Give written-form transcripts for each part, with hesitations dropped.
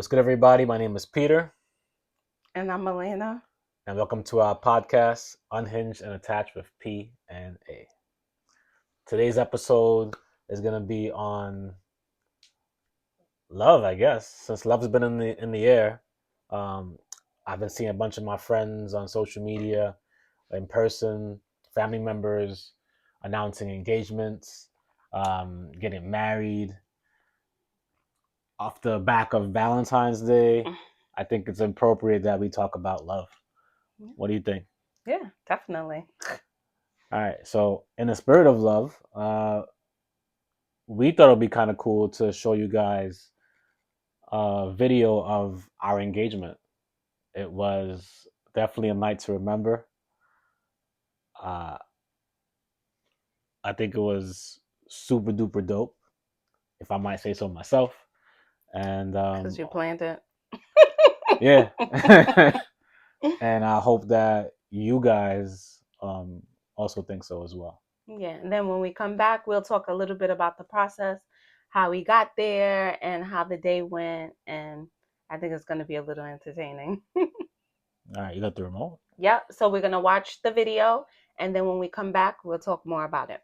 What's good, everybody? My name is Peter, And I'm Elena. and welcome to our podcast, Unhinged and Attached with P and A. Today's episode is going to be on love, I guess, since love has been in the air. Um, I've been seeing a bunch of my friends on social media, in person, family members announcing engagements, getting married off the back of Valentine's Day. I think it's appropriate that we talk about love. What do you think? Yeah, definitely. All right. So, in the spirit of love, we thought it'd be kind of cool to show you guys a video of our engagement. It was definitely a night to remember. Uh, I think it was super duper dope, if I might say so myself. And Because you planned it. yeah. And I hope that you guys also think so as well. Yeah, and then when we come back, we'll talk a little bit about the process, how we got there, and how the day went. And I think it's going to be a little entertaining. All right, you got the remote? Yep, so we're going to watch the video, and then when we come back, we'll talk more about it.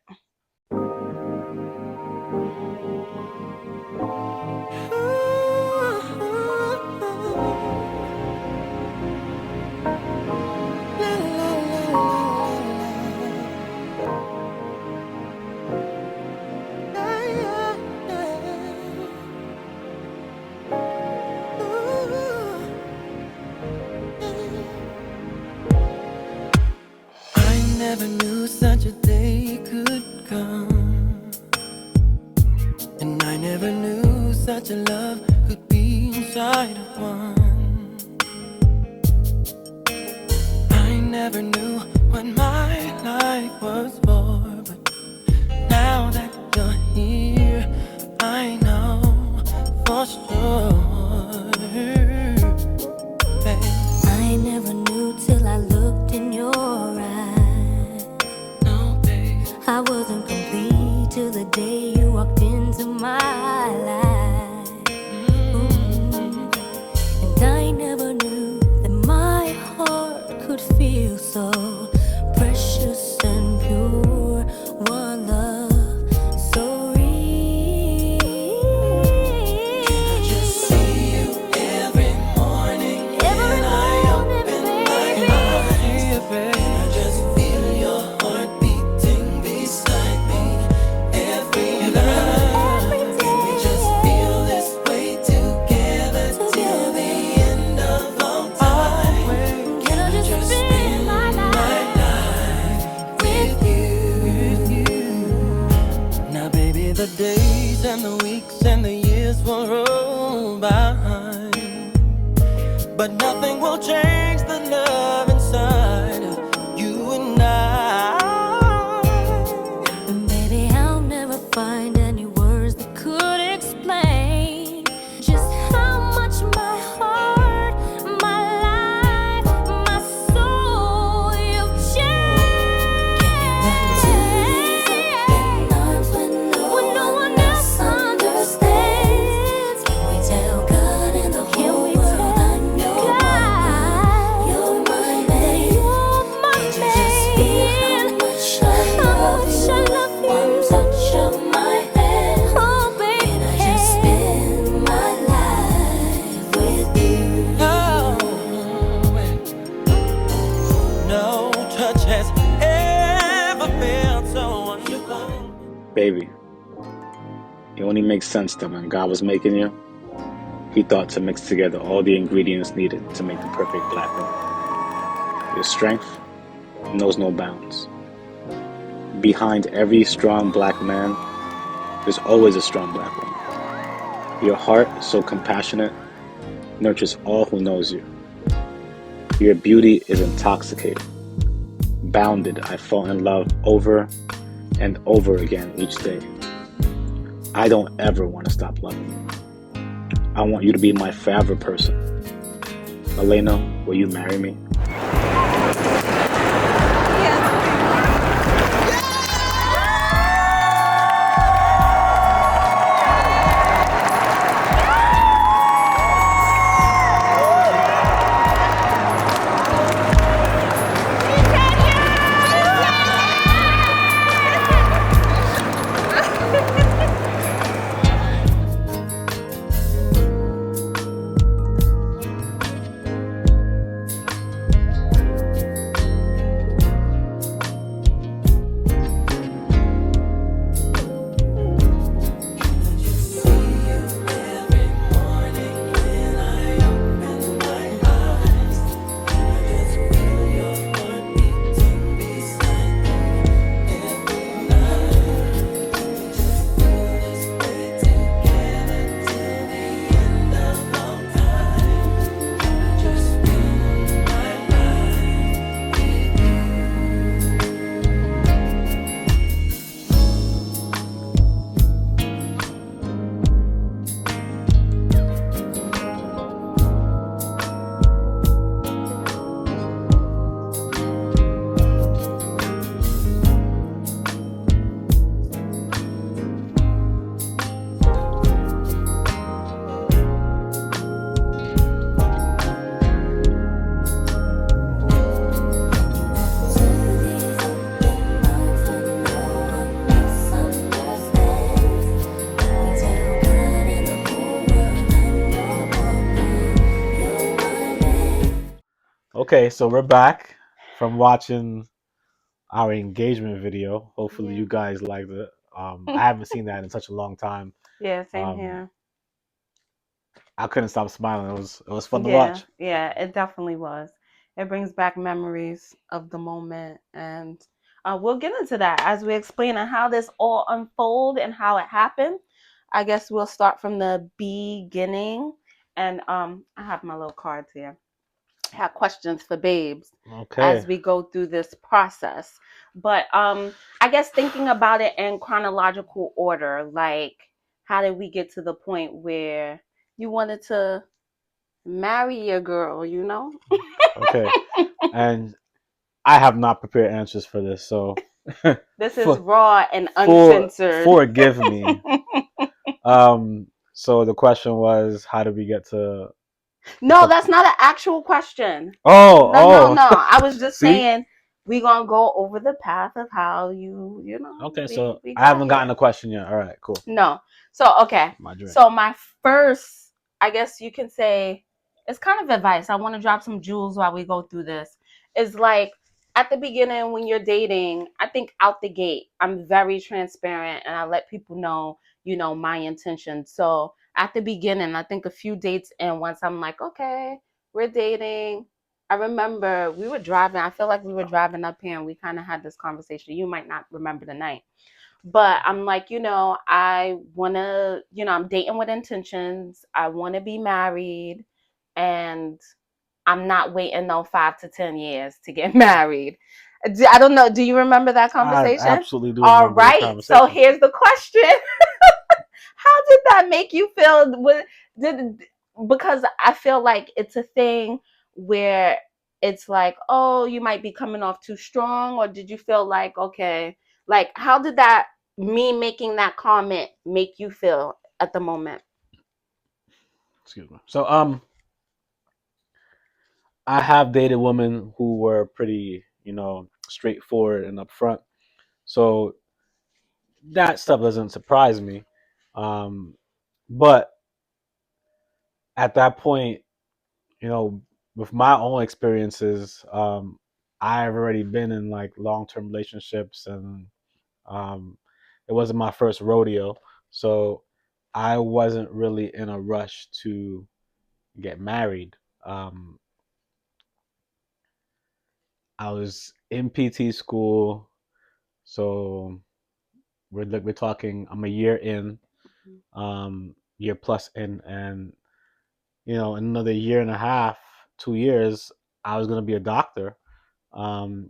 Never knew such a day could come, and I never knew such a love could be inside of one. I never knew what my life was for, but now that you're here, I know for sure. Babe. I never knew till I looked in your eyes. I wasn't complete till the day you walked into my life. And I never knew that my heart could feel so precious and pure. One love so real. Can I just see you every morning when I open my eyes? Can I just feel your heart beating beside me every night? Can we just feel this way together till the end of all time? Can I just spend my life with you? Now baby, the days and the weeks and the years will roll by, but nothing will change the love inside of you and I. And baby, I'll never find any words that could explain just how much my heart, my life, my soul, you've changed. When no one else understands, can we tell God and the whole world I know you're my man? Can't you just feel how much I love you? One touch of my hand. Oh, baby, can I just spend my life with you? No touch has ever felt so wonderful. Baby, it only makes sense that when God was making you, He thought to mix together all the ingredients needed to make the perfect black woman. Your strength knows no bounds. Behind every strong black man, there's always a strong black woman. Your heart, so compassionate, nurtures all who knows you. Your beauty is intoxicating. Bounded, I fall in love over and over again each day. I don't ever want to stop loving you. I want you to be my forever person. Elena, will you marry me? Okay, so we're back from watching our engagement video. Hopefully, Yeah. you guys liked it. I haven't seen that in such a long time. Yeah, same Um, here. I couldn't stop smiling. It was fun to Yeah, watch. yeah, it definitely was. It brings back memories of the moment, and we'll get into that as we explain on how this all unfolded and how it happened. I guess we'll start from the beginning, and I have my little cards here. I have questions for babes Okay. as we go through this process, but I guess thinking about it in chronological order, like how did we get to the point where you wanted to marry your girl, you know? Okay. And I have not prepared answers for this, so This is for raw and for uncensored. forgive me. So the question was, how did we get to the No, that's subject? not an actual question. No, no, Oh, no. oh. I was just See? saying we gonna go over the path of how you know, Okay, so we I got haven't gotten here. a question yet. All right, cool. No. So okay. My drink. So my first, I guess you can say, it's kind of advice. I want to drop some jewels while we go through this. Is like at the beginning when you're dating, I think out the gate, I'm very transparent and I let people know, you know, my intentions. So at the beginning, I think a few dates in, once I'm like, okay, we're dating. I remember we were driving. I feel like we were driving up here and we kind of had this conversation. You might not remember the night, but I'm like, you know, I want to, you know, I'm dating with intentions. I want to be married, and I'm not waiting no 5 to 10 years to get married. I don't know. Do you remember that I conversation? absolutely do All remember this right. So conversation. here's the question. How did that make you feel? Did Because I feel like it's a thing where it's like, oh, you might be coming off too strong, or did you feel like, okay, like how did that, me making that comment, make you feel at the moment? Excuse me. So I have dated women who were pretty, straightforward and upfront. So that stuff doesn't surprise me. Um, but at that point, you know, with my own experiences, I've already been in like long-term relationships, and um, it wasn't my first rodeo. So I wasn't really in a rush to get married. Um, I was in PT school, so we're talking. I'm a year in, year plus in, and in another year and a half, 2 years, I was gonna be a doctor, um,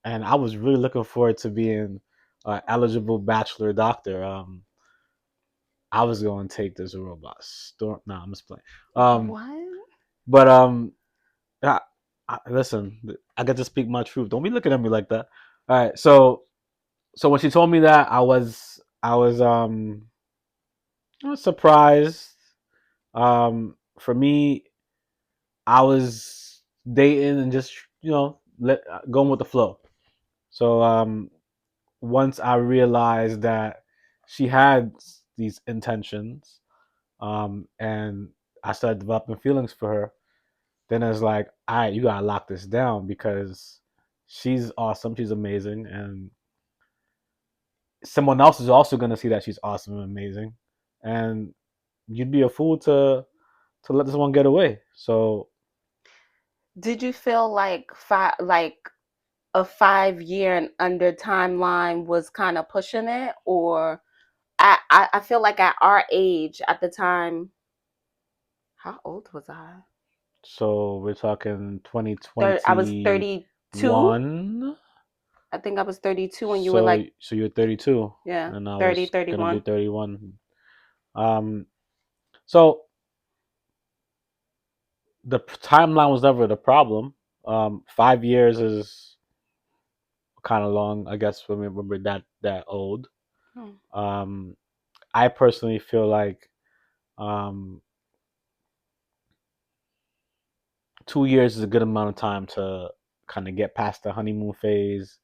and I was really looking forward to being an eligible bachelor doctor. I was going to take this robot storm. Nah, I'm just playing. Um, What? but I, listen, I get to speak my truth. Don't be looking at me like that. All right, so when she told me that, I was surprised. For me, I was dating and just going with the flow. So once I realized that she had these intentions, and I started developing feelings for her, then it's like, all right, you gotta lock this down because she's awesome, she's amazing, and someone else is also gonna see that she's awesome and amazing, and you'd be a fool to let this one get away. So Did you feel like a 5 year and under timeline was kind of pushing it, or I feel like at our age at the time, how old was I? so we're talking I was 32. 2021. I think I was 32 when you were So like, so you're 32, yeah, and I 30, was gonna be 31. 31. Um, so the timeline was never the problem. 5 years is kind of long, I guess, when we're that old. Hmm. Um, I personally feel like um, 2 years is a good amount of time to kind of get past the honeymoon phase,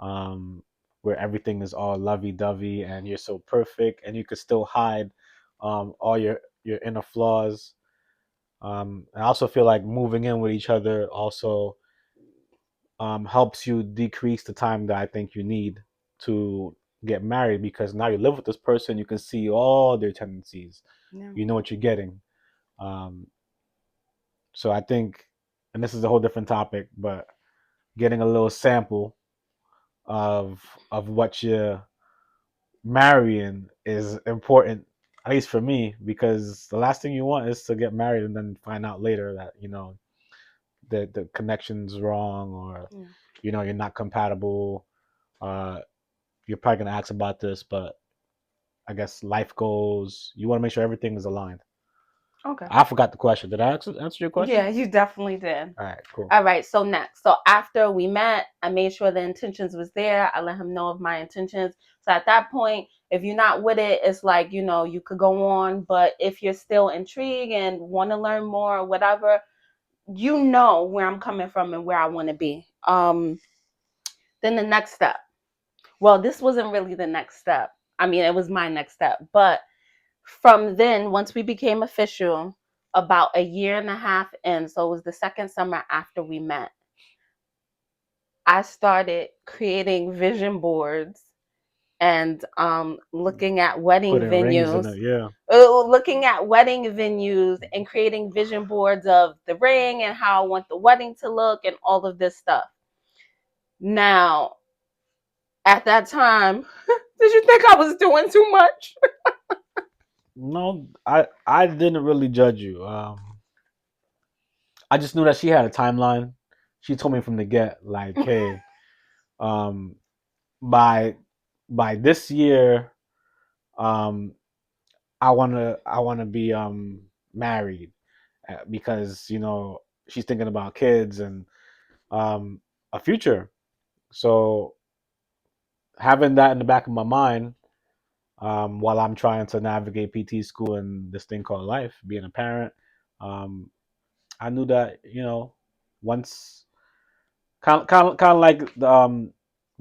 um, where everything is all lovey-dovey and you're so perfect, and you could still hide all your inner flaws. I also feel like moving in with each other also helps you decrease the time that I think you need to get married, because now you live with this person, you can see all their tendencies, Yeah. you know what you're getting. Um, so I think, and this is a whole different topic, but getting a little sample of what you're marrying is important, at least for me, because the last thing you want is to get married and then find out later that the connection's wrong, or Yeah. you're not compatible. Uh, you're probably gonna ask about this, but I guess life goals. You want to make sure everything is aligned. Okay. I forgot the question. Did I answer your question? Yeah, you definitely did. All right, cool. All right, so next. So after we met, I made sure the intentions was there. I let him know of my intentions. So at that point, if you're not with it, it's like, you could go on. But if you're still intrigued and want to learn more or whatever, you know where I'm coming from and where I want to be. Then the next step. Well, this wasn't really the next step. I mean, it was my next step. But from then, once we became official, about a year and a half in, so it was the second summer after we met, I started creating vision boards and looking at wedding Putting rings in venues, it, yeah. and creating vision boards of the ring and how I want the wedding to look and all of this stuff. Now, at that time, did you think I was doing too much? No, I didn't really judge you. I just knew that she had a timeline. She told me from the get, like, hey, um, by this year, um, I wanna be married, because she's thinking about kids and um a future. So having that in the back of my mind, while I'm trying to navigate PT school and this thing called life, being a parent, um, I knew that once, kind of like the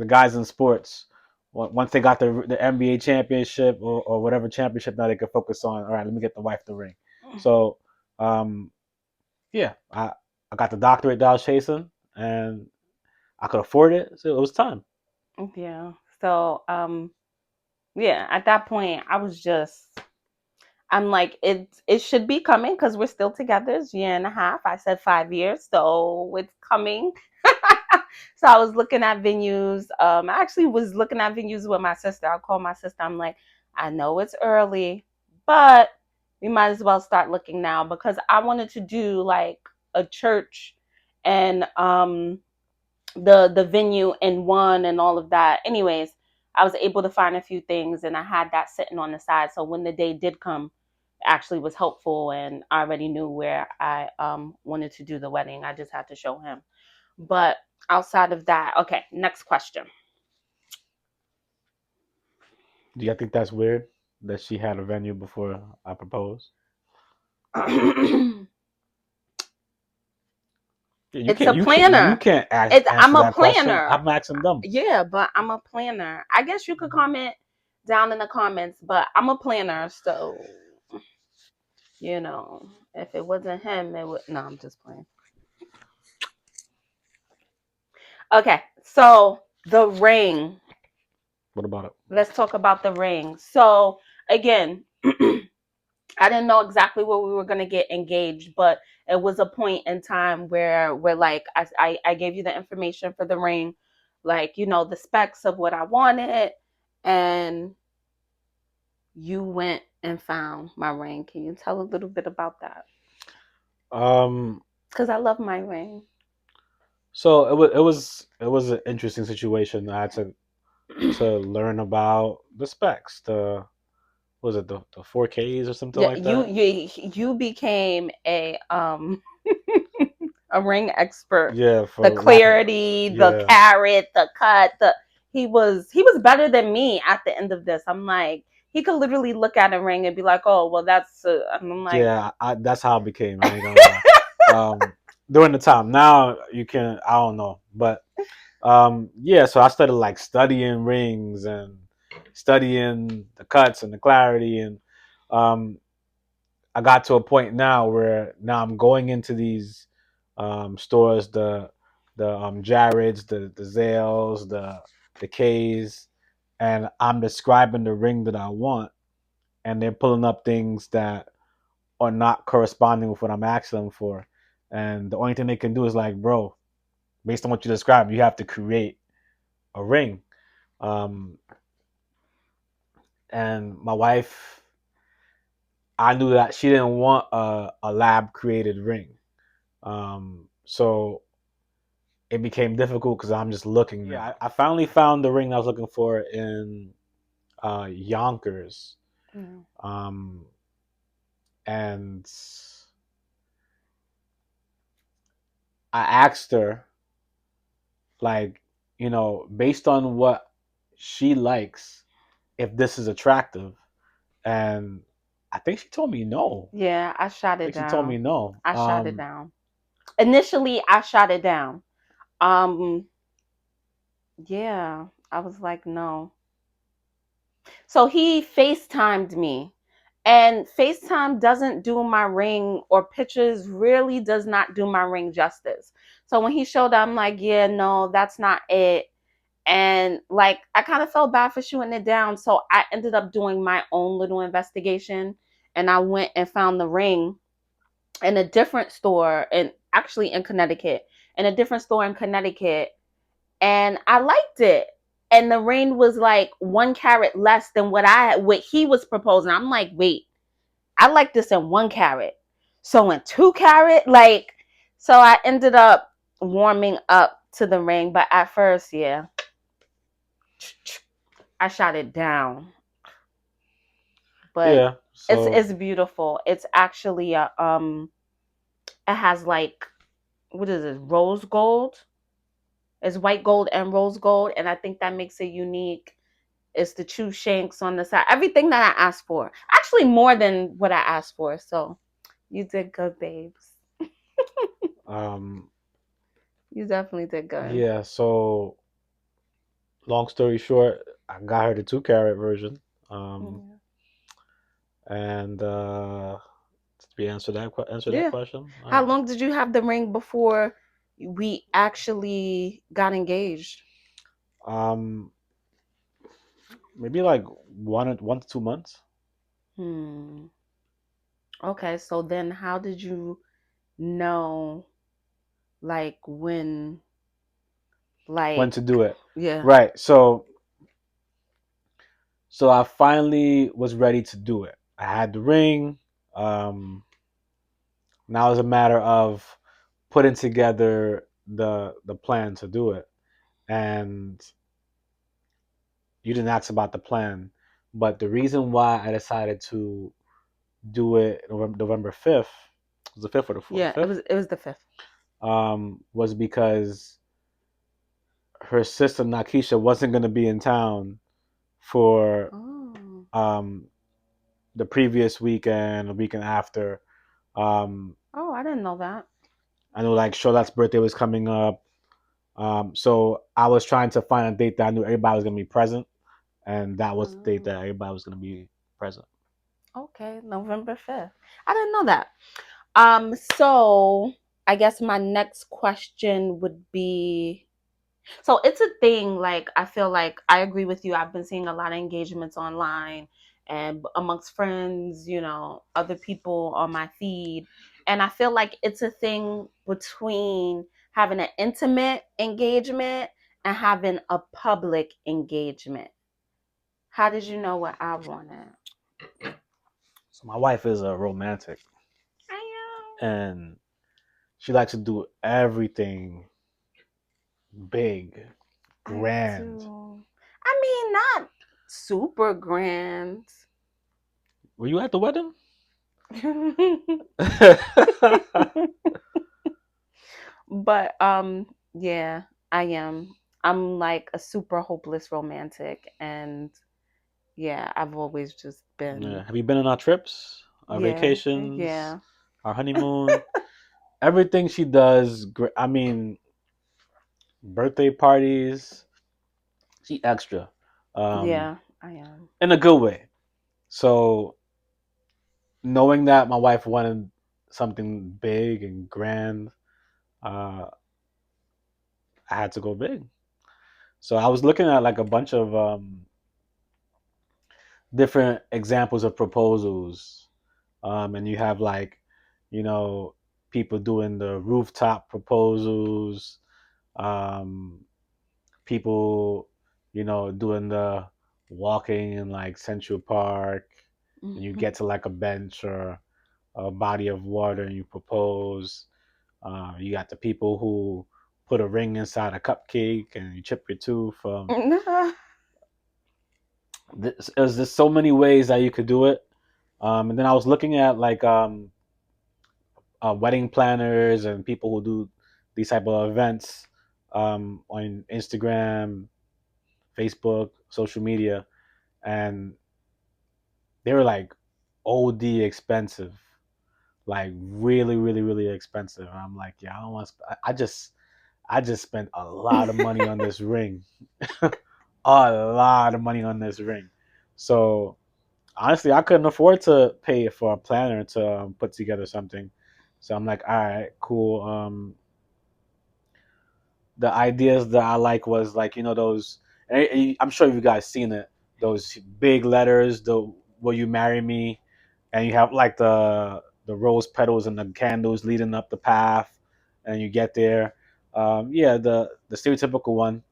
guys in sports, once they got the NBA championship, or whatever championship, now they could focus on, all right, let me get the wife the ring. So um, yeah, I got the doctorate that I was chasing, and I could afford it, so it was time. Yeah. So, yeah, at that point, I'm like, it should be coming because we're still together. It's a year and a half. I said 5 years, so it's coming. So I was looking at venues. I actually was looking at venues with my sister. I called my sister. I'm like, I know it's early, but we might as well start looking now because I wanted to do like a church and the venue in one and all of that. Anyways, I was able to find a few things and I had that sitting on the side. So when the day did come, it actually was helpful and I already knew where I wanted to do the wedding. I just had to show him. But outside of that, okay, next question. Do you think that's weird that she had a venue before I proposed? Yeah, you It's can't a you planner. can't I'm answer a that question. planner. I'm asking them. Yeah, but I'm a planner. I guess you could comment down in the comments, but I'm a planner, so if it wasn't him, it would. No, I'm just playing. Okay, so the ring. What about it? Let's talk about the ring. So again, I didn't know exactly where we were gonna get engaged, but it was a point in time where we're like, I gave you the information for the ring, like the specs of what I wanted, and you went and found my ring. Can you tell a little bit about that? Um, Because I love my ring. so it was an interesting situation. I had to learn about the specs. Was it the 4Ks or something Yeah, like you that? you became a ring expert. Yeah, The for lack of clarity, the yeah. carrot, the cut, the he was better than me at the end of this. I'm like, he could literally look at a ring and be like, oh well, and I'm like, Yeah, that's how it became. I ain't gonna lie. During the time, now you can. I don't know, but yeah. So I started like studying rings and studying the cuts and the clarity, and um, I got to a point now where now I'm going into these stores, the the Jareds, the Zales, the K's, and I'm describing the ring that I want, and they're pulling up things that are not corresponding with what I'm asking them for. And the only thing they can do is like, bro, based on what you described, you have to create a ring. Um, and my wife, I knew that she didn't want a lab created ring. So it became difficult because I'm just looking. Yeah, I finally found the ring I was looking for in Yonkers. Mm. Um, and I asked her, like, based on what she likes, if this is attractive. And I think she told me no. Yeah, I shot I it think she told me down. no. I shot it down. Initially, I shot it down. Um, yeah, I was like, no. So he FaceTimed me. And FaceTime doesn't do my ring, or pictures really does not do my ring justice. So when he showed up, I'm like, yeah, no, that's not it. And like, I kind of felt bad for shooting it down. So I ended up doing my own little investigation. And I went and found the ring in a different store, and actually in Connecticut, in a different store in Connecticut. And I liked it. And the ring was like 1 carat less than what he was proposing. I'm like, wait, I like this in 1 carat. So in 2 carat, like, so I ended up warming up to the ring. But at first, yeah, I shot it down. But Yeah. So it's beautiful. It's actually it has like, what is it, rose gold? It's white gold and rose gold, and I think that makes it unique. It's the two shanks on the side. Everything that I asked for. Actually, more than what I asked for. So you did good, babes. um, You definitely did good. yeah. So long story short, I got her the 2 carat version. Um, Yeah. and did we answer that Yeah. question? How long did you have the ring before we actually got engaged? Um, maybe like 1 to 2 months. Hmm. Okay, so then how did you know, like, when, When like, to do it? yeah. Right. So I finally was ready to do it. I had the ring. Um, Now it's a matter of putting together the plan to do it. And you didn't ask about the plan, but the reason why I decided to do it November 5th, was the 5th or the 4th? Yeah, it 5th? was the fifth. Was because her sister Nakisha wasn't going to be in town for Oh. um, the previous weekend, the weekend after. Um, Oh, I didn't know that. I know like Charlotte's birthday was coming up. So I was trying to find a date that I knew everybody was going to be present, and that was the date Oh. that everybody was going to be present. Okay, November 5th. I didn't know that. So I guess my next question would be, so it's a thing, like, I feel like I agree with you. I've been seeing a lot of engagements online and amongst friends, other people on my feed. And I feel like it's a thing between having an intimate engagement and having a public engagement. How did you know what I wanted? So my wife is a romantic, I and she likes to do everything big, I grand. do. I mean, not super grand. Were you at the wedding? But yeah, I am. I'm like a super hopeless romantic, and yeah, I've always just Yeah. been. Have you been on our trips, our Yeah, vacations, yeah, our honeymoon? Everything she does, I mean, birthday parties, she extra, um, yeah, I am. in a good way. So knowing that my wife wanted something big and grand, uh, I had to go big. So I was looking at like a bunch of different examples of proposals, and you have like, you know, people doing the rooftop proposals, um, people, doing the walking in like Central Park, and you Mhm. get to like a bench or a body of water and you propose. You got the people who put a ring inside a cupcake and you chip your tooth. There's just so many ways that you could do it. And then I was looking at like wedding planners and people who do these type of events on Instagram, Facebook, social media, and they were like OD expensive, like really, really, really expensive. And I'm like, yeah, I don't want. I just spent a lot of money on this ring, a lot of money on this ring. So honestly, I couldn't afford to pay for a planner to put together something. So I'm like, all right, cool. The ideas that I like was like, those. I'm sure you guys seen it. Those big letters, the "Will you marry me?" and you have like the rose petals and the candles leading up the path, and you get there. Yeah, the stereotypical one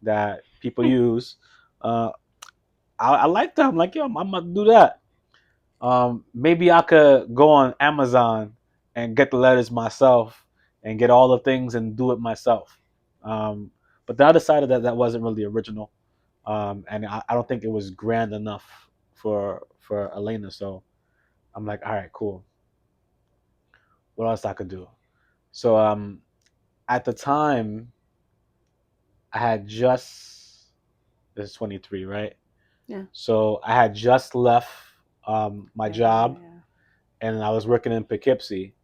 that people use. Uh, I like that. I'm like, yo, I'm gonna do that. Maybe I could go on Amazon and get the letters myself and get all the things and do it myself. Um, but I decided that that wasn't really original, and I don't think it was grand enough for Elena. So I'm like, all right, cool. What else I could do? So at the time, I had just this is 23, right? Yeah. So I had just left my Yeah. job Yeah. and I was working in Poughkeepsie.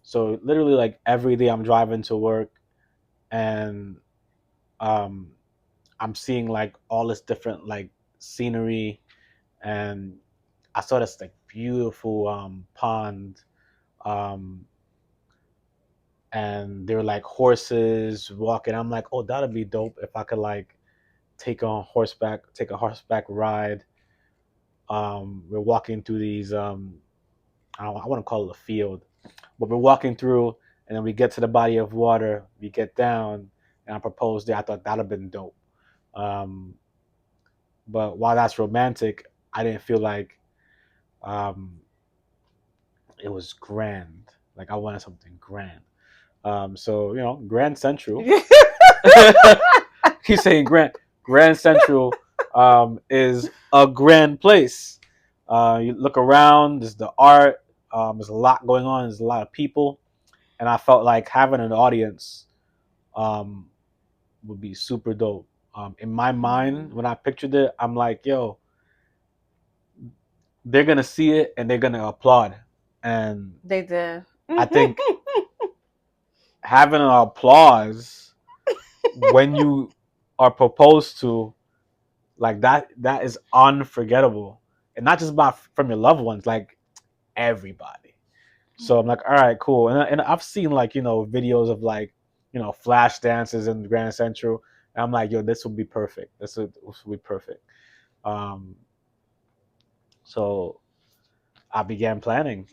So literally, like every day, I'm driving to work, and um, I'm seeing like all this different like scenery, and I saw this like beautiful pond, um, and there were like horses walking. I'm like, oh, that'd be dope if I could like take a horseback ride. We're walking through these I want to call it a field, but we're walking through, and then we get to the body of water. We get down, and I proposed there. I thought that'd have been dope. Um, but while that's romantic, I didn't feel like um, it was grand. Like I wanted something grand. So Grand Central. He's saying Grand Central is a grand place. You look around. There's the art. There's a lot going on. There's a lot of people, and I felt like having an audience um, would be super dope. In my mind, when I pictured it, I'm like, yo, they're gonna see it and they're gonna applaud. And They did. I think having an applause when you are proposed to, like that is unforgettable. And not just about from your loved ones, like everybody. So I'm like, all right, cool. And I've seen like, videos of like, flash dances in Grand Central. And I'm like, yo, this would be perfect. This would be perfect. Um, so I began planning.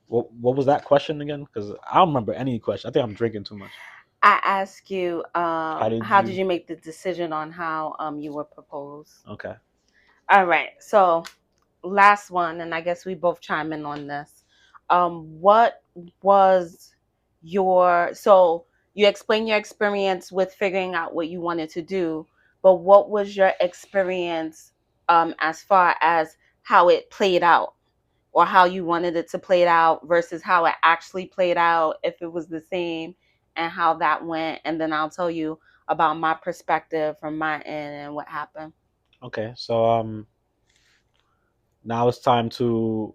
What was that question again? Because I don't remember any question. I think I'm drinking too much. I ask you, How did how did you? you make the decision on how you were proposed? Okay. All right. So last one, and I guess we both chime in on this. What was so you explained your experience with figuring out what you wanted to do, but what was your experience as far as how it played out or how you wanted it to play out versus how it actually played out, if it was the same, and how that went, and then I'll tell you about my perspective from my end and what happened. Okay. So now it's time to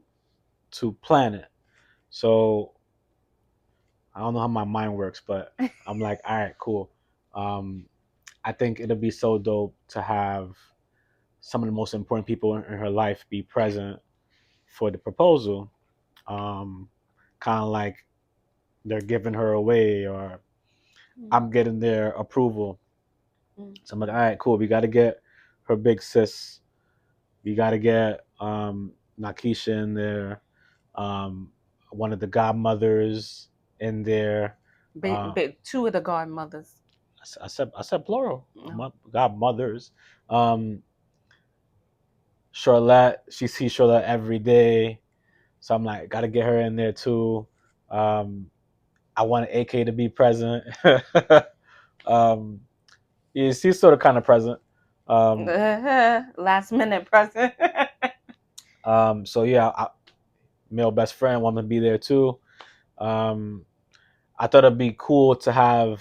plan it. So I don't know how my mind works, but I'm like, all right, cool. Um, I think it'll be so dope to have some of the most important people in her life be present for the proposal. Kind of like they're giving her away, or I'm getting their approval. Mm. So I'm like, all right, cool. We got to get her big sis. We got to get Nakisha in there. Um, one of the godmothers in there. Two of the godmothers. I said plural. No. Godmothers. Um, Charlotte, she sees Charlotte every day. So I'm like, got to get her in there too. Um, I want AK to be present. um, yeah, she's sort of kind of present. Um, Last minute present. so yeah, male best friend want to be there too. Um, I thought it'd be cool to have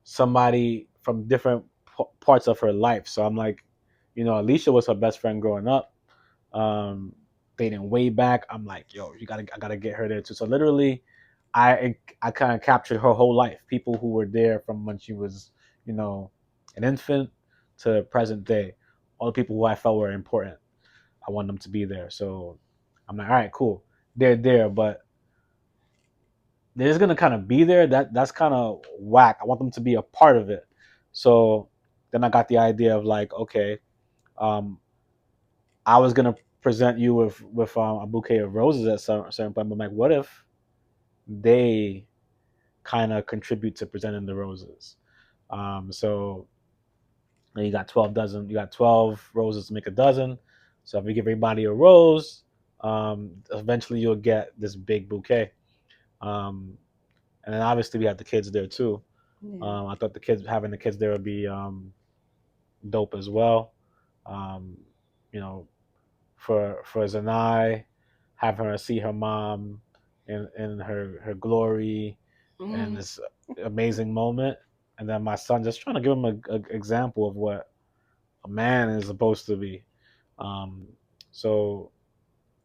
somebody from different parts of her life. So I'm like, Alicia was her best friend growing up. Dating way back. I'm like, yo, I gotta get her there too. So literally, I kind of captured her whole life. People who were there from when she was, an infant to present day. All the people who I felt were important. I want them to be there. So I'm like, all right, cool. They're there, but they're just gonna kind of be there. That's kind of whack. I want them to be a part of it. So then I got the idea of like, okay, um, I was gonna present you with a bouquet of roses at some certain point. But I'm like, what if they kind of contribute to presenting the roses? So you got 12 dozen. You got 12 roses to make a dozen. So if we give everybody a rose, eventually you'll get this big bouquet. Um, and then obviously we have the kids there too. Yeah. I thought having the kids there would be dope as well. Um, you know, for Zanai, have her see her mom in her glory and this amazing moment, and then my son just trying to give him a example of what a man is supposed to be. Um, so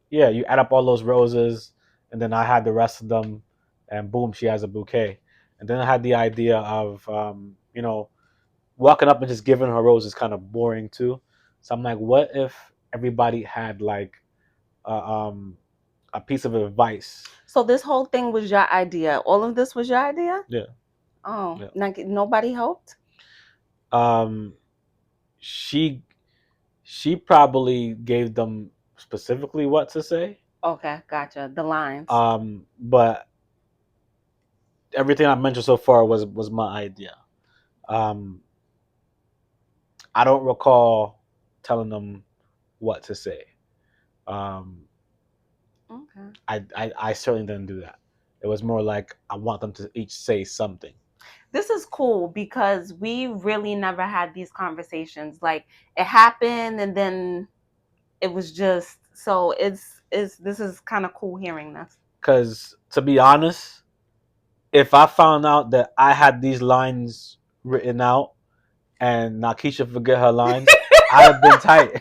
yeah, you add up all those roses, and then I had the rest of them, and boom, she has a bouquet. And then I had the idea of walking up and just giving her roses kind of boring too. So I'm like, what if everybody had like a piece of advice? So this whole thing was your idea. All of this was your idea? Yeah. Oh, Yeah. like nobody helped? Um, she she probably gave them specifically what to say. Okay, gotcha. The lines. But everything I mentioned so far was my idea. Um, I don't recall telling them what to say. Um, Okay. I certainly didn't do that. It was more like I want them to each say something. This is cool because we really never had these conversations. Like it happened and then it was just so it's this is kind of cool hearing this. Because to be honest, if I found out that I had these lines written out and Nakisha forget her lines, I'd have been tight.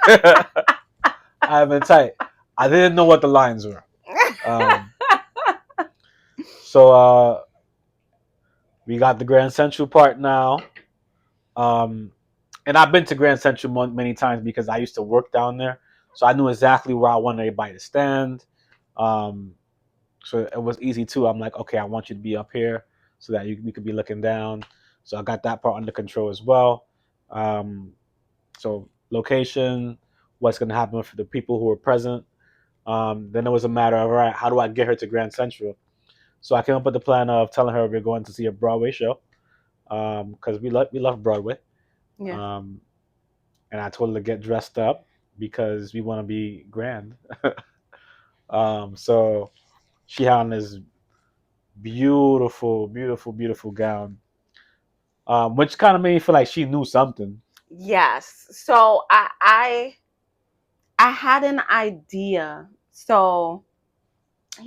I'd have been tight. I didn't know what the lines were. So we got the Grand Central part now. And I've been to Grand Central many times because I used to work down there. So I knew exactly where I wanted everybody to stand. Um, so it was easy too. I'm like, okay, I want you to be up here so that we could be looking down. So I got that part under control as well. So location, what's going to happen for the people who are present. Then it was a matter of, all right, how do I get her to Grand Central? So I came up with the plan of telling her we're going to see a Broadway show because we love Broadway. Yeah. And I told her to get dressed up because we want to be grand. So she had on this beautiful, beautiful, beautiful gown, which kind of made me feel like she knew something. Yes. So I had an idea. So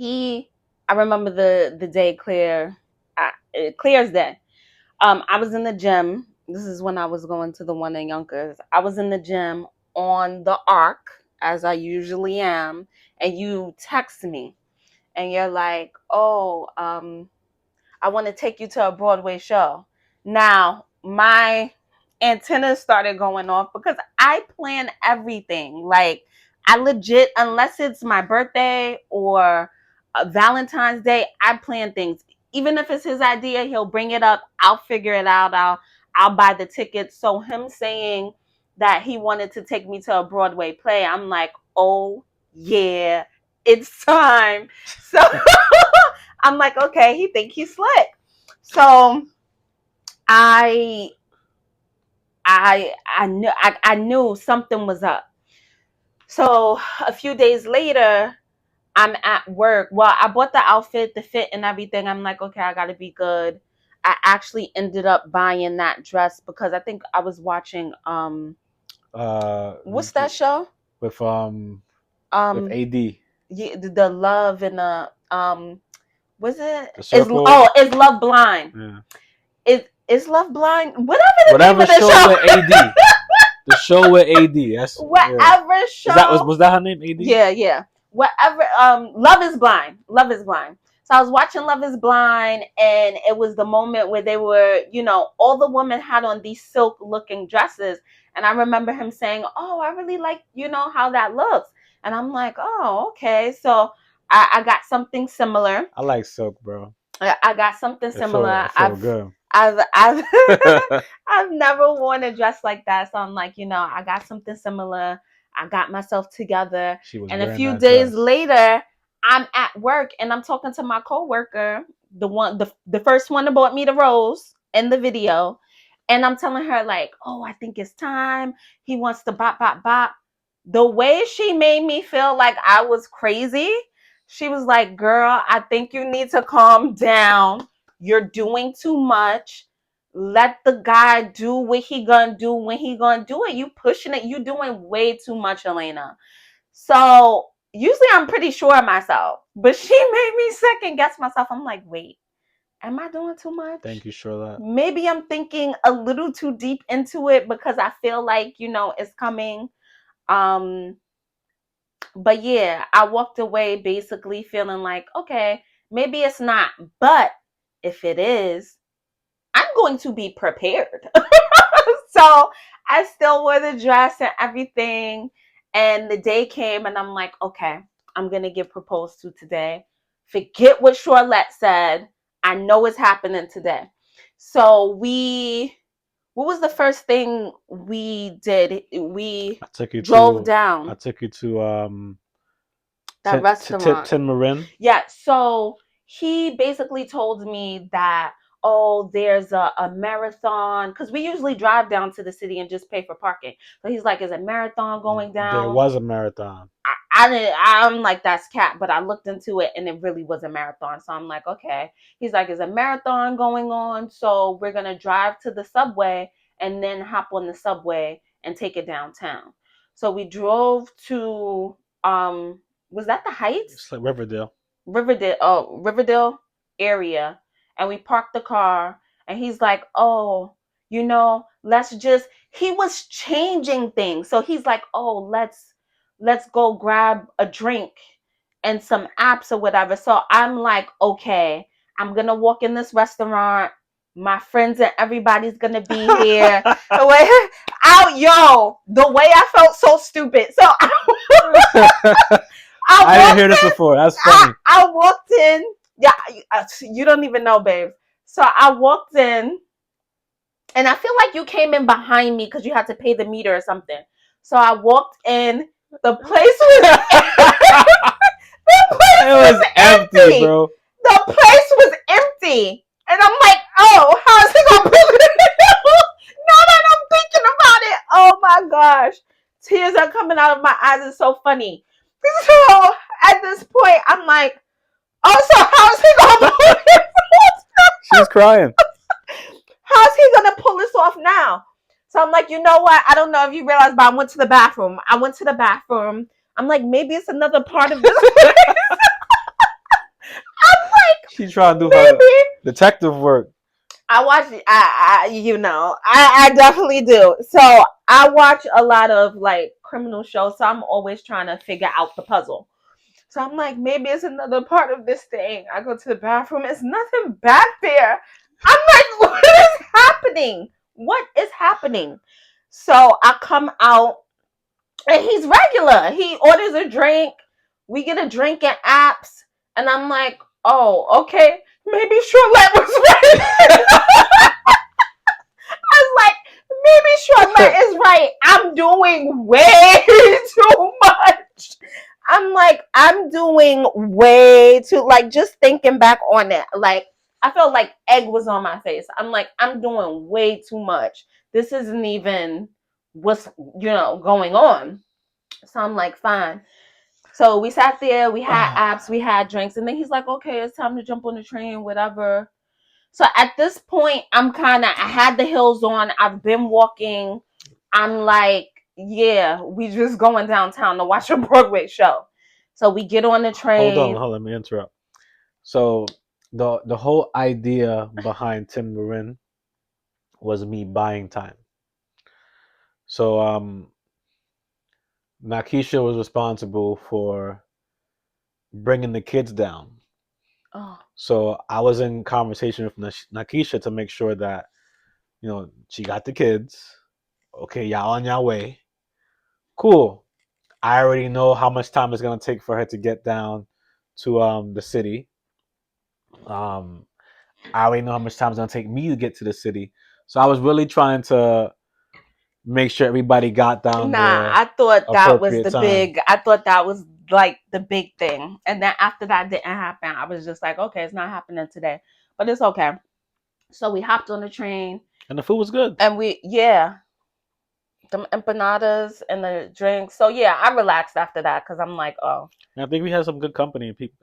I remember the day clear as day. I was in the gym. This is when I was going to the one in Yonkers. I was in the gym on the arc, as I usually am, and you text me, and you're like, "Oh, I want to take you to a Broadway show." Now, my antennas started going off because I plan everything. Like, I legit, unless it's my birthday or Valentine's Day, I plan things. even if it's his idea, he'll bring it up. I'll figure it out. I'll buy the tickets. So him saying that he wanted to take me to a Broadway play, I'm like, oh yeah, it's time. So I'm like, okay, he think he's slick. So I I knew something was up. So a few days later, I'm at work. Well, I bought the outfit, the fit and everything. I'm like, okay, I gotta be good. I actually ended up buying that dress because I think I was watching what's that show? With Um AD. yeah, the love and the was it The is Circle. is Love Blind. Yeah. Is Love Blind? Whatever the name Whatever of the show show. with AD. The show with AD. That's Whatever show. Is that was that her name? AD. Yeah. Whatever. Love is Blind. Love is Blind. So I was watching Love is Blind, and it was the moment where they were, all the women had on these silk looking dresses, and I remember him saying, "Oh, I really like, how that looks," and I'm like, "Oh, okay." So I got something similar. I like silk, bro. I got something similar. It feel good. I've I've never worn a dress like that, so I'm like, I got something similar. I got myself together, and a few days later, I'm at work and I'm talking to my coworker, the first one that bought me the rose in the video, and I'm telling her like, "Oh, I think it's time. He wants to bop bop bop." The way she made me feel like I was crazy, she was like, "Girl, I think you need to calm down. You're doing too much. Let the guy do what he gonna do when he gonna do it. You pushing it. You doing way too much, Elena." So usually I'm pretty sure of myself, but she made me second guess myself. I'm like, wait, am I doing too much? Thank you, Charlotte. Maybe I'm thinking a little too deep into it because I feel like, it's coming. But yeah, I walked away basically feeling like, okay, maybe it's not, but if it is, I'm going to be prepared. So I still wore the dress and everything. And the day came and I'm like, okay, I'm going to get proposed to today. Forget what Charlotte said. I know it's happening today. So what was the first thing we did? We drove down. I took you to that restaurant. Tin Marin. Yeah, so he basically told me that, oh, there's a marathon, because we usually drive down to the city and just pay for parking. So he's like, is a marathon going down? There was a marathon. I'm like, that's cat, but I looked into it and it really was a marathon. So I'm like, okay. He's like, is a marathon going on? So we're going to drive to the subway and then hop on the subway and take it downtown. So we drove to, was that the Heights? It's like Riverdale. Riverdale area. And we parked the car and he's like, oh, he was changing things. So he's like, oh, let's go grab a drink and some apps or whatever. So I'm like, okay, I'm gonna walk in this restaurant. My friends and everybody's gonna be here. The way I felt so stupid. So I didn't hear this before. That's funny. I walked in. Yeah, you don't even know, babe. So I walked in, and I feel like you came in behind me because you had to pay the meter or something. So I walked in. The place was empty, bro. The place was empty, and I'm like, oh, how's he gonna pull it? Now that I'm thinking about it, oh my gosh, tears are coming out of my eyes. It's so funny. So at this point, I'm like, oh, so how's he gonna pull it? She's crying. How's he gonna pull this off now? So I'm like, you know what? I don't know if you realize, but I went to the bathroom. I'm like, maybe it's another part of this place. I'm like, she's trying to do her detective work. I watch. I definitely do. So I watch a lot of like criminal shows. So I'm always trying to figure out the puzzle. So I'm like, maybe it's another part of this thing. I go to the bathroom. It's nothing back there. I'm like, what is happening? What is happening? So I come out and he's regular. He orders a drink. We get a drink at apps. And I'm like, oh, okay. maybe Charlotte was right. I was like, maybe Charlotte is right. I'm doing way too much. I'm like, I'm doing way too, like, just thinking back on it, like, I felt like egg was on my face. I'm like, I'm doing way too much. This isn't even what's, going on. So I'm like, fine. So we sat there, we had apps, we had drinks, and then he's like, okay, it's time to jump on the train, whatever. So at this point, I had the heels on. I've been walking. I'm like, yeah, we just going downtown to watch a Broadway show. So we get on the Hold train. on, let me interrupt. So the whole idea behind Tim Marin was me buying time. So Nakisha was responsible for bringing the kids down. Oh. So I was in conversation with Nakisha to make sure that she got the kids. Okay, y'all on your way. Cool. I already know how much time it's gonna take for her to get down to the city. I already know how much time it's gonna take me to get to the city. So I was really trying to make sure everybody got down Nah, there I thought that was appropriate the time. I thought that was like the big thing. And then after that didn't happen, I was just like, okay, it's not happening today. But it's okay. So we hopped on the train. And the food was good. And the empanadas and the drinks. So yeah, I relaxed after that because I'm like, oh. And I think we had some good company. People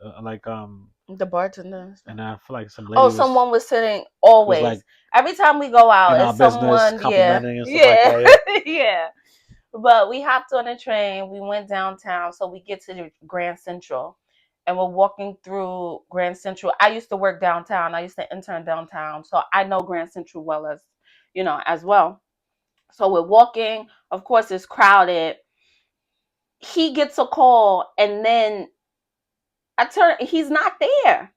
The bartenders. and I feel like some lady was someone was sitting always. like Every time we go out, in our it's business someone, complimenting and stuff like that. Yeah. yeah. But we hopped on a train. We went downtown, so we get to the Grand Central, and we're walking through Grand Central. I used to work downtown. I used to intern downtown, so I know Grand Central well as well. So we're walking. Of course, it's crowded. He gets a call, and then he's not there.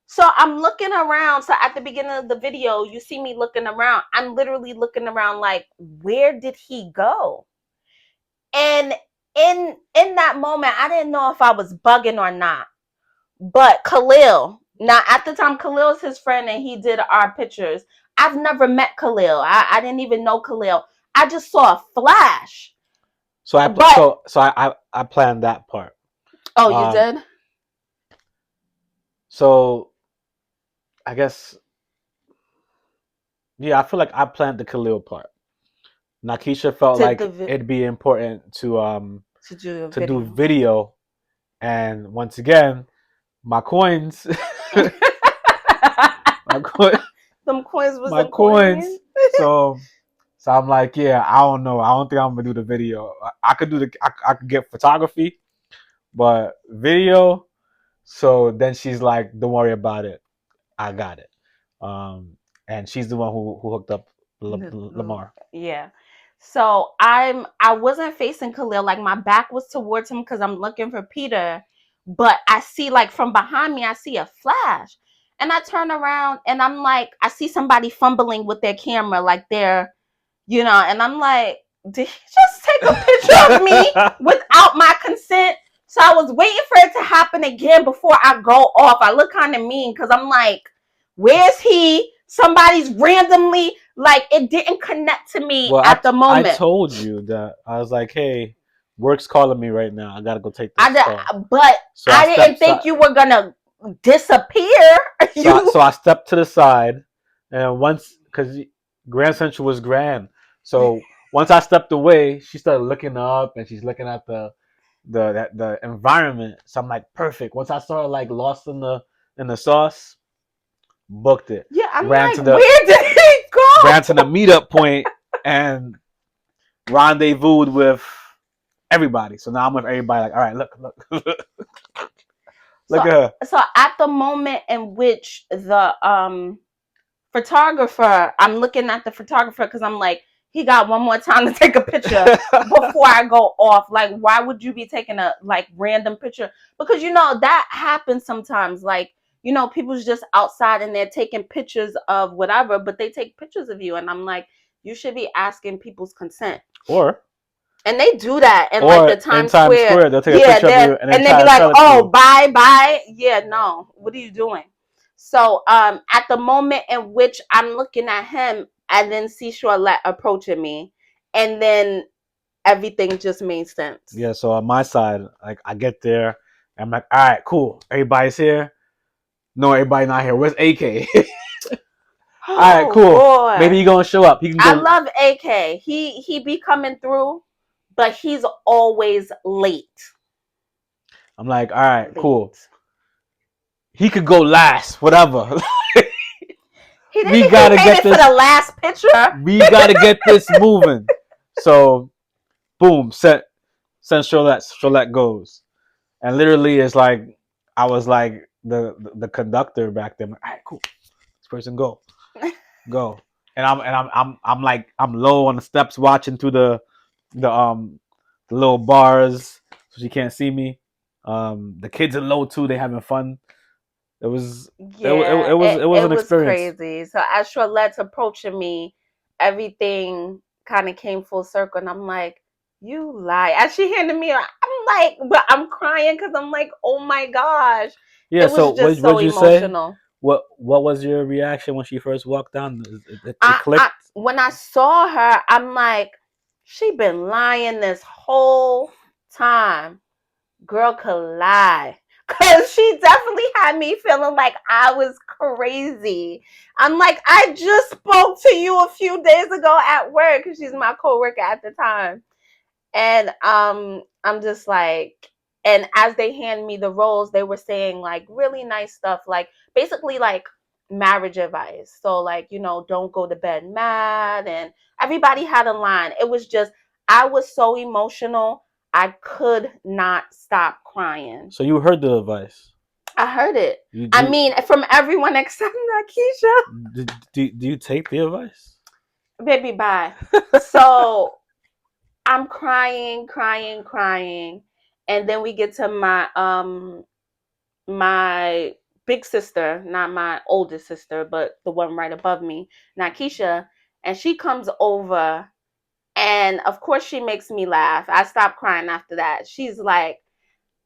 So I'm looking around. So at the beginning of the video, you see me looking around. I'm literally looking around like, where did he go? And in that moment, I didn't know if I was bugging or not. But Khalil, now at the time, Khalil's his friend and he did our pictures. I've never met Khalil. I didn't even know Khalil. I just saw a flash. So I planned that part. Oh, you did? So I guess I feel like I planned the Khalil part. Nakisha felt like it'd be important to do video, and once again, my coins, Some coins was my coins. So I'm like, yeah, I don't know. I don't think I'm gonna do the video. I could I could get photography, but video. So then she's like, don't worry about it. I got it. And she's the one who hooked up Lamar. Yeah. So I wasn't facing Khalil, like my back was towards him because I'm looking for Peter, but I see like from behind me, I see a flash. And I turn around and I'm like, I see somebody fumbling with their camera, like they're, and I'm like, did he just take a picture of me without my consent? So I was waiting for it to happen again before I go off. I look kind of mean because I'm like, where's he? Somebody's randomly, like, it didn't connect to me at the moment. I told you that. I was like, hey, work's calling me right now. I got to go take this call. But so I didn't think you were going to disappear. So I stepped to the side. And because Grand Central was grand. So once I stepped away, she started looking up and she's looking at the environment. So I'm like, perfect. Once I started like lost in the sauce, booked it. Yeah, I'm like, where did he go? Ran to the meetup point and rendezvoused with everybody. So now I'm with everybody. Like, all right, look, look at her. So at the moment in which the photographer, I'm looking at the photographer because I'm like, he got one more time to take a picture before I go off. Like, why would you be taking a like random picture? Because that happens sometimes. Like, people's just outside and they're taking pictures of whatever, but they take pictures of you. And I'm like, you should be asking people's consent. And they do that in like the Times Square. They'll take a picture of you and they be like, oh, bye. Yeah, no. What are you doing? So at the moment in which I'm looking at him, I then see Charlotte approaching me, and then everything just made sense. Yeah, so on my side, like I get there, I'm like, all right, cool. Everybody's here. No, everybody not here. Where's AK? All right, Oh cool. boy. Maybe he gonna show up. He can I go. love AK. He be coming through, but he's always late. I'm like, all right, Late. cool. He could go last, whatever. He We didn't gotta even get made it this. for the last picture. We gotta get this moving. So, boom, send Charlotte goes, and literally it's like I was like the conductor back then. All right, cool. This person go, and I'm like I'm low on the steps watching through the little bars so she can't see me. The kids are low too. They having fun. It was Yeah, it was it an was experience. crazy. So as Charlotte's approaching me, everything kind of came full circle, and I'm like, "You lie!" As she handed me, I'm like, but I'm crying because I'm like, "Oh my gosh!" Yeah. It So was just so what'd you say? emotional. What was your reaction when she first walked down? It I clicked. when I saw her, I'm like, she been lying this whole time. Girl could lie. Cause she definitely had me feeling like I was crazy. I'm like, I just spoke to you a few days ago at work, because she's my coworker at the time. And I'm just like, and as they hand me the roles, they were saying like really nice stuff, like basically like marriage advice. So like, don't go to bed mad, and everybody had a line. It was just, I was so emotional, I could not stop crying. So you heard the advice. I heard it. You, I mean, from everyone except Nakisha. do you take the advice? Baby, bye. So I'm crying, crying, crying. And then we get to my big sister, not my oldest sister, but the one right above me, Nakisha, and she comes over, and of course she makes me laugh. I stopped crying after that. She's like,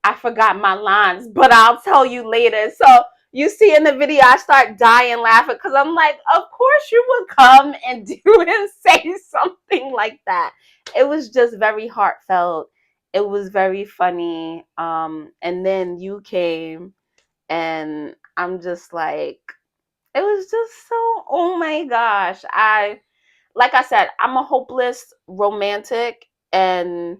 I forgot my lines, but I'll tell you later. So you see in the video, I start dying laughing because I'm like, of course you would come and do and say something like that. It was just very heartfelt. It was very funny. And then you came, and I'm just like, it was just so, oh my gosh. Like I said, I'm a hopeless romantic, and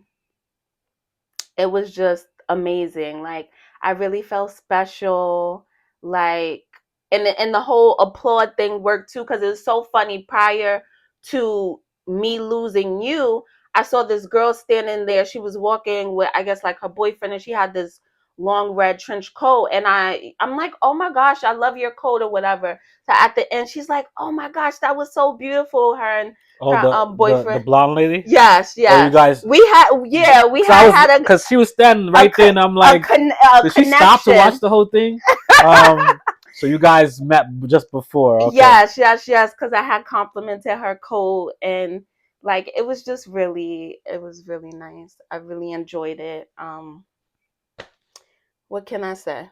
it was just amazing. Like, I really felt special. Like, and the whole applaud thing worked too, because it was so funny. Prior to me losing you, I saw this girl standing there. She was walking with, I guess, like her boyfriend, and she had this long red trench coat, and I'm like, oh my gosh, I love your coat or whatever. So at the end, she's like, oh my gosh, that was so beautiful. Her and Oh, her boyfriend. the blonde lady. Yes, Oh, you guys. we had a because she was standing right there, and I'm like, did she stop to watch the whole thing? So you guys met just before. Okay. Yes, because I had complimented her coat, and like it was really nice. I really enjoyed it. What can I say?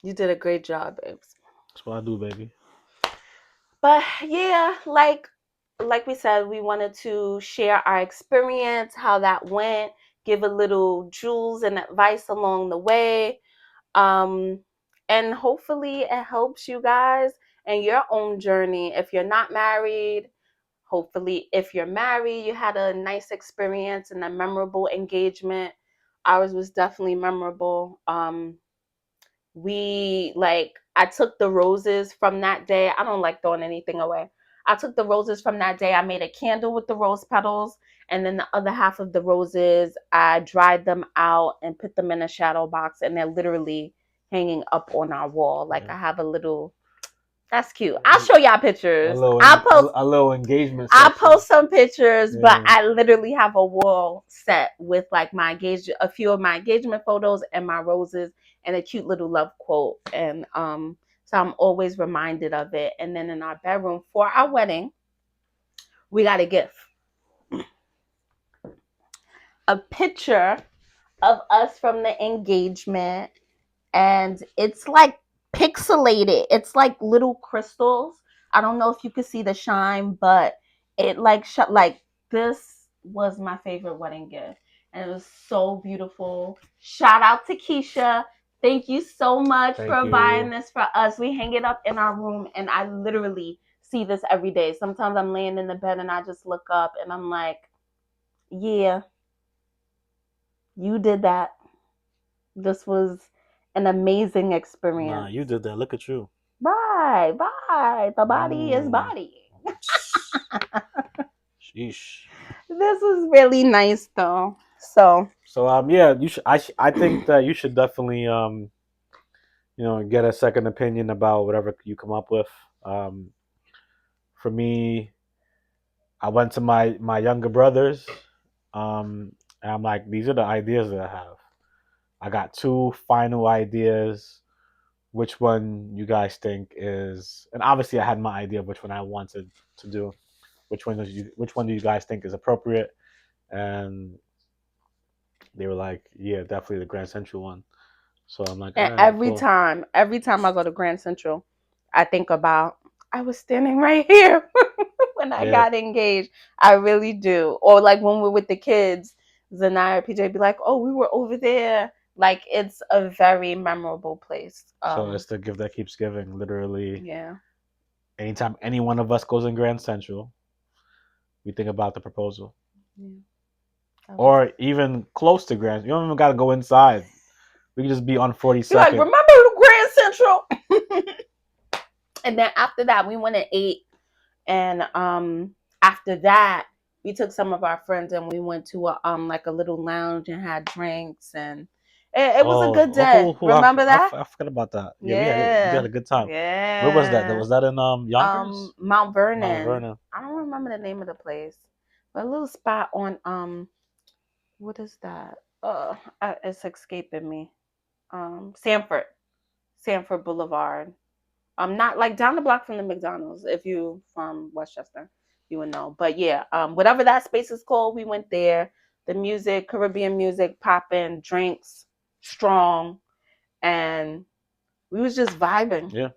You did a great job, babes. That's what I do, baby. But yeah, like we said, we wanted to share our experience, how that went, give a little jewels and advice along the way. And hopefully it helps you guys in your own journey. If you're not married, hopefully if you're married, you had a nice experience and a memorable engagement. Ours was definitely memorable. I took the roses from that day. I don't like throwing anything away. I took the roses from that day. I made a candle with the rose petals, and then the other half of the roses, I dried them out and put them in a shadow box, and they're literally hanging up on our wall. Like, I have a little. That's cute. I'll show y'all pictures. A little engagement. I'll post some pictures, Yeah. but I literally have a wall set with like a few of my engagement photos and my roses and a cute little love quote. And so I'm always reminded of it. And then in our bedroom for our wedding, we got a gift. A picture of us from the engagement, and it's like pixelated. It's like little crystals. I don't know if you could see the shine, but it like like this was my favorite wedding gift, and it was so beautiful. Shout out to Keisha. Thank you so much Thank for buying you. this for us. We hang it up in our room, and I literally see this every day. Sometimes I'm laying in the bed and I just look up and I'm like, yeah, you did that. This was an amazing Nah, experience. you did that. Look at you. Bye, bye. The body is body. Sheesh. This was really nice though. So So yeah, you should. I think that you should definitely get a second opinion about whatever you come up with. Um, for me, I went to my younger brothers, and I'm like, these are the ideas that I have. I got two final ideas. Which one you guys think is? And obviously, I had my idea of which one I wanted to do. Which one do you guys think is appropriate? And they were like, yeah, definitely the Grand Central one. So I'm like, all and right, cool. every time I go to Grand Central, I think about I was standing right here when I Yeah. got engaged. I really do. Or like when we're with the kids, Zanaya PJ be like, "Oh, we were over there." Like it's a very memorable place. So it's the gift that keeps giving. Literally, Yeah. anytime any one of us goes in Grand Central, we think about the proposal. Yeah. Or even close to Grand. You don't even got to go inside. We can just be on You're like, 42nd. remember the Grand Central? And then after that, we went and ate. And after that, we took some of our friends and we went to a like a little lounge and had drinks, and it was a good day. Remember that? I forgot about that. Yeah, we had Yeah. a good time. Where was that? Yeah. Was that in Yonkers? Mount Mount Vernon. Vernon. I don't remember the name of the place. But a little spot on what is that? It's escaping me. Sanford. Sanford Boulevard. Not like down the block from the McDonald's. If you from Westchester, you would know. But yeah, whatever that space is called, we went there. The music, Caribbean music, popping, drinks, strong, and we was just vibing. Yeah.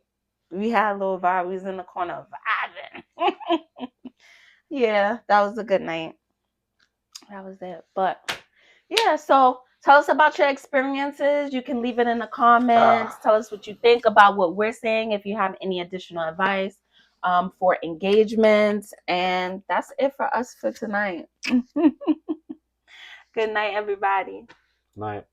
We had a little vibe. We was in the corner vibing. Yeah, that was a good night. That was it. But yeah, so tell us about your experiences. You can leave it in the comments. Tell us what you think about what we're saying. If you have any additional advice for engagements, and that's it for us for tonight. Good night, everybody. Night.